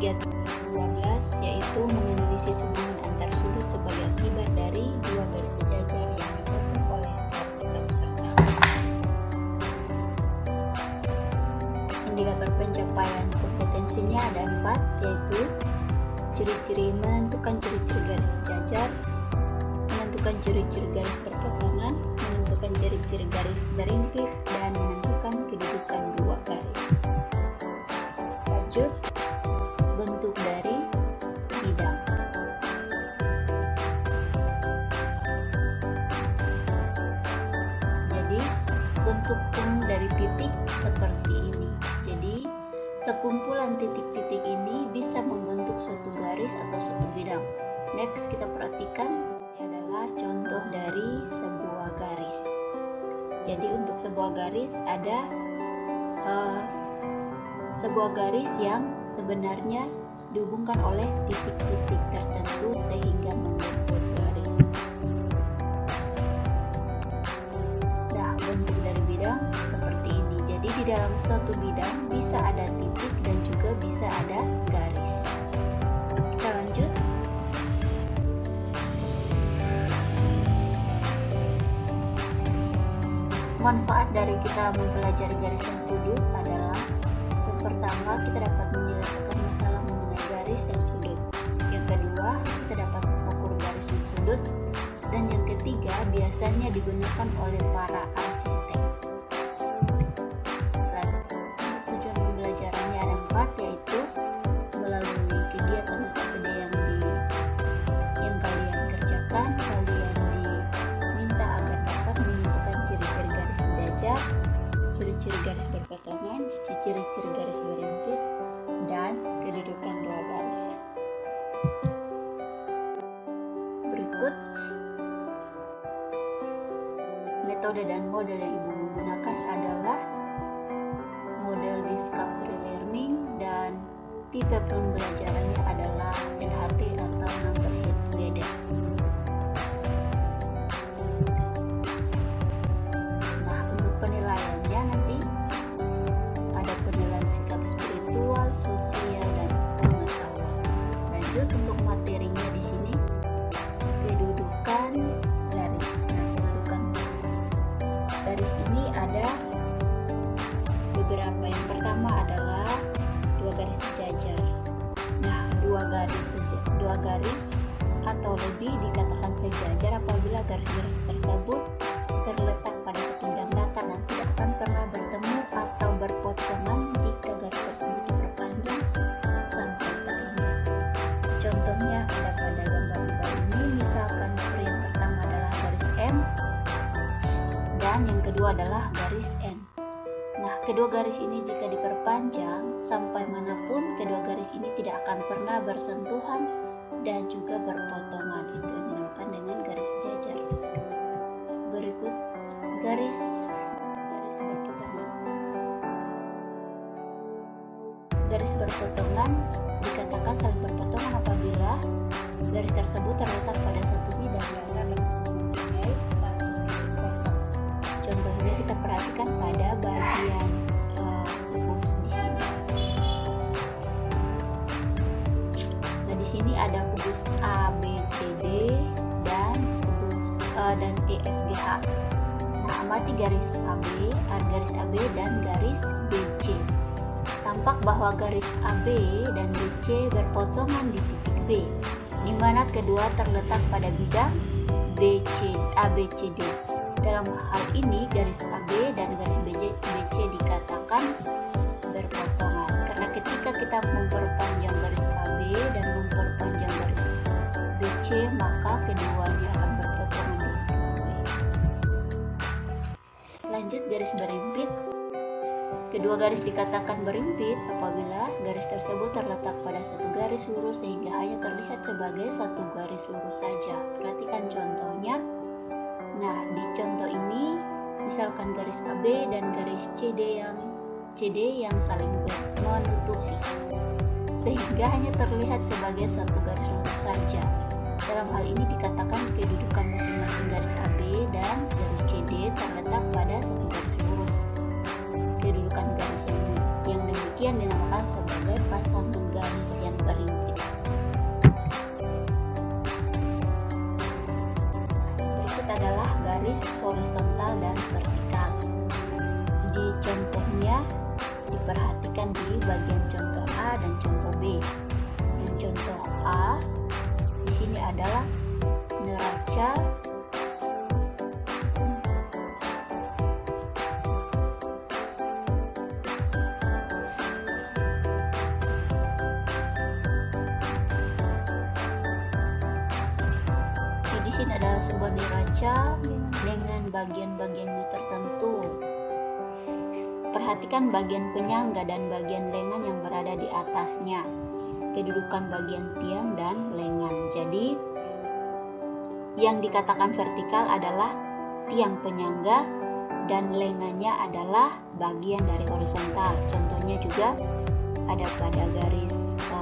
12 yaitu menganalisis hubungan antar sudut sebagai akibat dari dua garis sejajar yang dipotong oleh garis transversal. Indikator pencapaian kompetensinya ada 4, yaitu ciri-ciri menentukan ciri-ciri garis sejajar, menentukan ciri-ciri garis perpotongan, menentukan ciri-ciri garis berimpit, dan menentukan kedudukan dua garis. Lanjut, bentuk dari bidang. Jadi, bentuk umum dari titik seperti ini. Jadi, sekumpulan titik-titik ini bisa membentuk suatu garis atau suatu bidang. Next, kita perhatikan adalah contoh dari sebuah garis. Jadi, untuk sebuah garis ada sebuah garis yang sebenarnya dihubungkan oleh titik-titik tertentu sehingga membentuk garis. Nah, bentuk dari bidang seperti ini. Jadi di dalam suatu bidang bisa ada titik dan juga bisa ada garis. Kita lanjut. Manfaat dari kita mempelajari garis dan sudut adalah: yang pertama, kita dapat menyelesaikan masalah mengenai garis dan sudut. Yang kedua, kita dapat mengukur garis dan sudut. Dan yang ketiga, biasanya digunakan oleh para arsitek. Tujuan pembelajarannya ada 4, yaitu melalui kegiatan KPD yang kalian kerjakan, kalian diminta agar dapat menentukan ciri-ciri garis sejajar, ciri-ciri garis berpotongan, ciri-ciri garis berimpit, dan kedudukan dua garis. Berikut metode dan model yang Ibu gunakan adalah model discovery learning, dan tipe pembelajarannya adalah NHT atau number head guided. Nah, untuk penilaiannya nanti ada penilaian sikap spiritual, sosial, dan pengetahuan. Lanjut, untuk materinya di sini kedudukan garis. Nah, kedudukan garis ini ada beberapa. Yang pertama adalah dua garis sejajar. Nah, dua garis atau lebih dikatakan sejajar apabila garis-garis tersebut terletak pada satu bidang datar dan tidak akan pernah bertemu atau berpotongan jika garis tersebut diperpanjang sampai teringat. Contohnya ada pada gambar di bawah ini. Misalkan yang pertama adalah garis M dan yang kedua adalah garis N. Nah, kedua garis ini jika diperpanjang sampai manapun, kedua garis ini tidak akan pernah bersentuhan dan juga berpotongan. Itu yang dinamakan dengan garis sejajar. Berikut garis berpotongan. Garis berpotongan dikatakan saling berpotongan apabila garis tersebut terletak pada satu bidang yang mempunyai satu titik potong. Contohnya kita perhatikan pada bagian kubus di sini. Nah, di sini ada kubus A, B, C, D dan kubus dan E, F, G, H. Nah, amati garis AB, garis AB dan garis BC. Tampak bahwa garis AB dan BC berpotongan di titik B, di mana kedua terletak pada bidang ABCD. Dalam hal ini, garis AB dan garis BC dikatakan berpotongan karena ketika kita memperpanjang garis AB dan memperpanjang garis BC, maka keduanya akan berpotongan di titik B. Lanjut, garis berimpit. Kedua garis dikatakan berimpit apabila garis tersebut terletak pada satu garis lurus sehingga hanya terlihat sebagai satu garis lurus saja. Perhatikan contohnya. Nah, di contoh ini misalkan garis AB dan garis CD yang saling menutupi sehingga hanya terlihat sebagai satu garis lurus saja. Dalam hal ini dikatakan kedudukan masing-masing garis AB dan garis CD terletak pada satu garis lurus. Kedudukan garis yang demikian dinamakan sebagai pasangan garis yang adalah neraca, di sini adalah sebuah neraca dengan bagian-bagiannya tertentu. Perhatikan bagian penyangga dan bagian lengan yang berada di atasnya, kedudukan bagian tiang dan lengan. Jadi yang dikatakan vertikal adalah tiang penyangga dan lengannya adalah bagian dari horizontal. Contohnya juga ada pada garis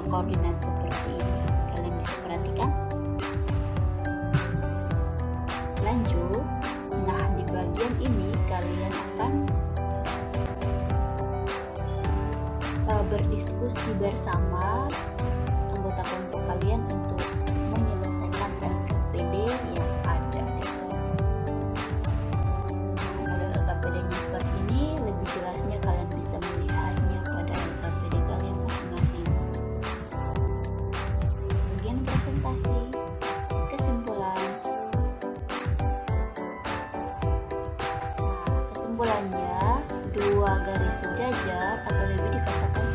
koordinat seperti ini. Kalian bisa perhatikan. Lanjut, nah di bagian ini kalian akan berdiskusi bersama anggota kelompok kalian untuk menyelesaikan LKPD yang ada. Model LKPD-nya seperti ini, lebih jelasnya kalian bisa melihatnya pada LKPD kalian masing-masing. Bagian presentasi, kesimpulan. Kesimpulannya, dua garis sejajar atau lebih dikatakan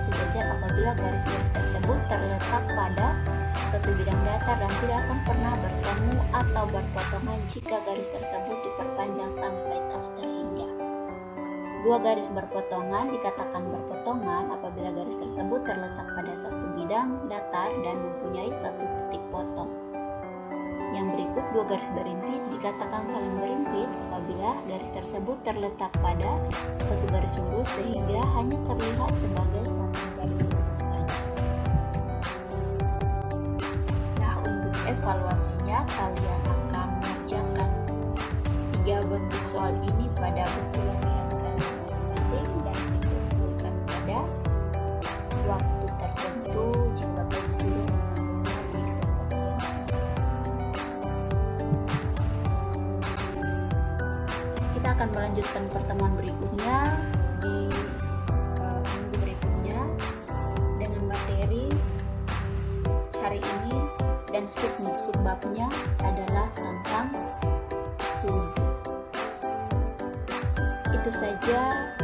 sejajar apabila garis-garis tersebut terletak pada suatu bidang datar dan tidak akan pernah bertemu atau berpotongan jika garis tersebut diperpanjang sampai tak terhingga. Dua garis berpotongan dikatakan berpotongan apabila garis tersebut terletak pada satu bidang datar dan mempunyai satu titik potong. Yang berikut, dua garis berimpit dikatakan saling berimpit apabila garis tersebut terletak pada satu garis lurus sehingga hanya terlihat sebagai satu garis lurus saja. Nah, untuk evaluasinya kalian akan mengerjakan 3 bentuk soal ini pada buku latihan kalian masing-masing dan dikumpulkan pada waktu tertentu jika Bapak Ibu akan melanjutkan pertemuan berikutnya di minggu berikutnya dengan materi hari ini, dan subbabnya adalah tentang sudut. Itu saja